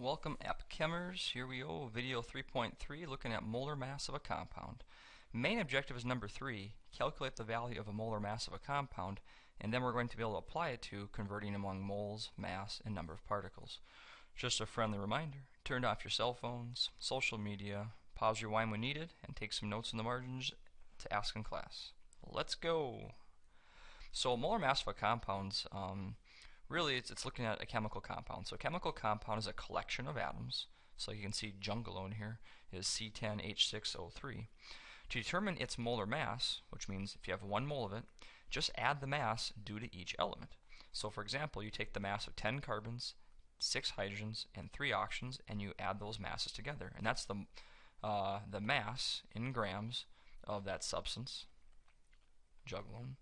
Welcome App Chemers. Here we go, video 3.3, looking at molar mass of a compound. Main objective is number 3, calculate the value of a molar mass of a compound, and then we're going to be able to apply it to converting among moles, mass, and number of particles. Just a friendly reminder, turn off your cell phones, social media, pause rewind when needed, and take some notes in the margins to ask in class. Let's go! So molar mass of a compound's really, it's looking at a chemical compound. So a chemical compound is a collection of atoms. So you can see jungulone here is C10H6O3. To determine its molar mass, which means if you have 1 mole of it, just add the mass due to each element. So for example, you take the mass of 10 carbons, 6 hydrogens, and 3 oxygens, and you add those masses together. And that's the mass in grams of that substance, jungulone,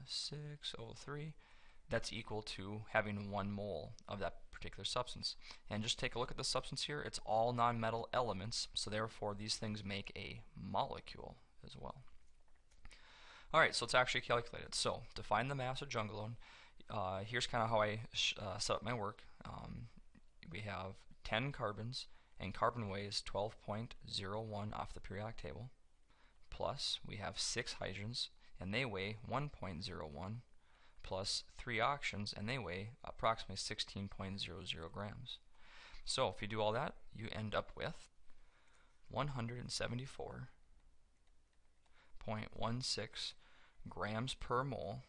6O3. That's equal to having 1 mole of that particular substance. And just take a look at the substance here. It's all nonmetal elements, so therefore these things make a molecule as well. Alright, so let's actually calculate it. So, to find the mass of jungulone, here's kind of how I set up my work. We have 10 carbons, and carbon weighs 12.01 off the periodic table. Plus, we have 6 hydrogens, and they weigh 1.01. Plus 3 oxygens, and they weigh approximately 16.00 grams. So if you do all that, you end up with 174.16 grams per mole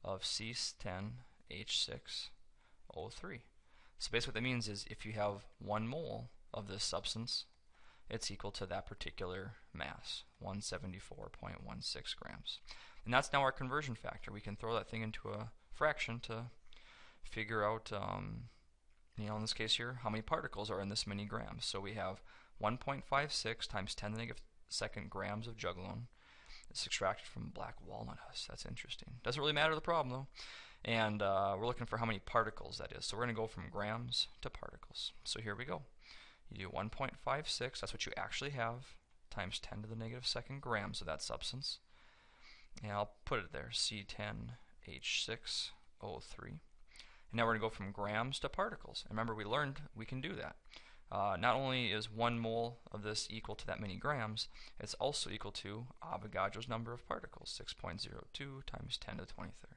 of C10H6O3. So basically what that means is if you have 1 mole of this substance, it's equal to that particular mass, 174.16 grams. And that's now our conversion factor. We can throw that thing into a fraction to figure out, in this case here, how many particles are in this many grams. So we have 1.56 times 10 to the negative second grams of jungulone. It's extracted from black walnut husk. That's interesting. Doesn't really matter the problem though. And we're looking for how many particles that is. So we're going to go from grams to particles. So here we go. You do 1.56, that's what you actually have, times 10 to the negative second grams of that substance. And I'll put it there, C10H6O3. And now we're going to go from grams to particles. And remember, we learned we can do that. Not only is 1 mole of this equal to that many grams, it's also equal to Avogadro's number of particles, 6.02 times 10 to the 23rd.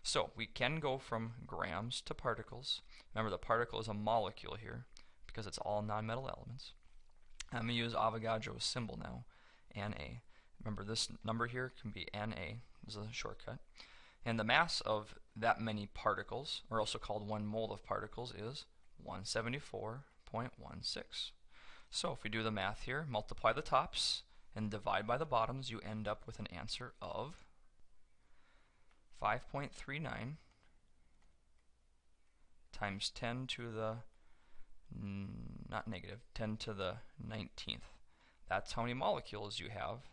So we can go from grams to particles. Remember, the particle is a molecule here, because it's all nonmetal elements. I'm going to use Avogadro's symbol now, Na. Remember, this number here can be Na, this is a shortcut. And the mass of that many particles, or also called 1 mole of particles, is 174.16. So if we do the math here, multiply the tops and divide by the bottoms, you end up with an answer of 5.39 times 10 to the 10 to the 19th. That's how many molecules you have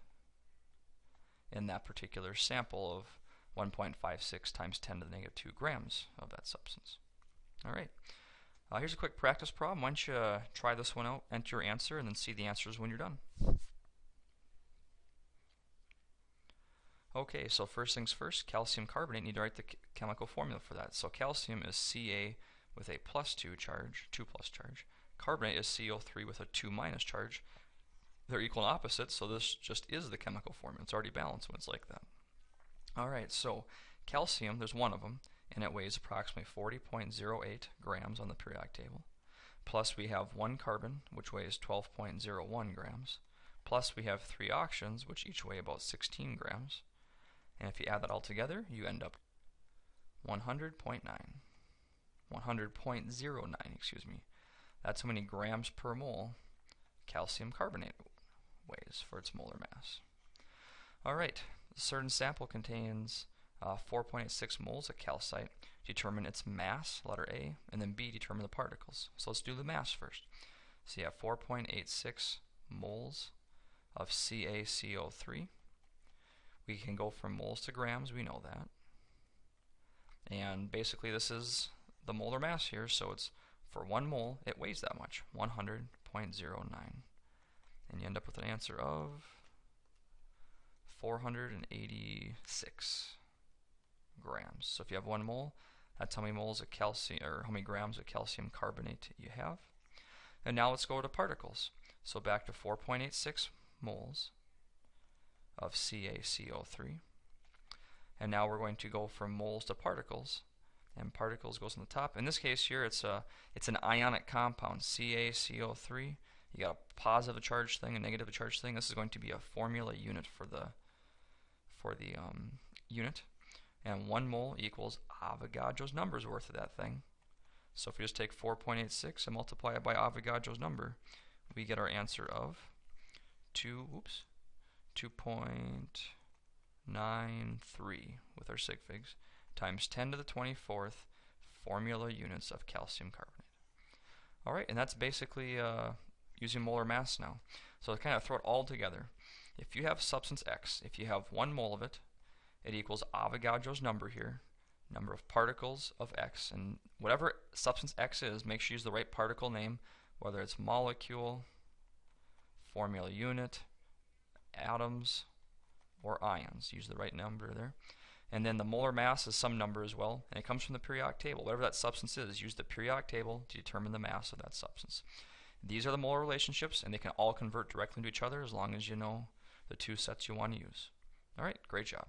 in that particular sample of 1.56 times 10 to the negative 2 grams of that substance. Alright, here's a quick practice problem. Why don't you try this one out, enter your answer, and then see the answers when you're done. Okay, so first things first, calcium carbonate, need to write the chemical formula for that. So calcium is Ca with a +2 charge, 2 plus charge. Carbonate is CO3 with a 2 minus charge. They're equal and opposite, so this just is the chemical formula. It's already balanced when it's like that. Alright, so calcium, there's 1 of them, and it weighs approximately 40.08 grams on the periodic table. Plus we have 1 carbon, which weighs 12.01 grams. Plus we have 3 oxygens, which each weigh about 16 grams. And if you add that all together, you end up 100.09, excuse me. That's how many grams per mole calcium carbonate weighs for its molar mass. Alright, a certain sample contains 4.86 moles of calcite. Determine its mass, letter A, and then B, determine the particles. So let's do the mass first. So you have 4.86 moles of CaCO3. We can go from moles to grams, we know that. And basically this is the molar mass here, so it's for 1 mole, it weighs that much, 100.09. And you end up with an answer of 486 grams. So if you have 1 mole, That's how many moles of calcium, or how many grams of calcium carbonate you have. And now let's go to particles. So back to 4.86 moles of CaCO3. And now we're going to go from moles to particles. And particles goes on the top. In this case here, it's an ionic compound, CaCO3. You got a positive charge thing, a negative charge thing. This is going to be a formula unit for the unit. And 1 mole equals Avogadro's number's worth of that thing. So if we just take 4.86 and multiply it by Avogadro's number, we get our answer of 2.93 with our sig figs times 10 to the 24th formula units of calcium carbonate. Alright, and that's basically using molar mass now. So to kind of throw it all together, if you have substance X, if you have 1 mole of it, it equals Avogadro's number here, number of particles of X, and whatever substance X is, make sure you use the right particle name, whether it's molecule, formula unit, atoms, or ions. Use the right number there. And then the molar mass is some number as well, and it comes from the periodic table. Whatever that substance is, use the periodic table to determine the mass of that substance. These are the molar relationships, and they can all convert directly into each other as long as you know the two sets you want to use. Alright, great job.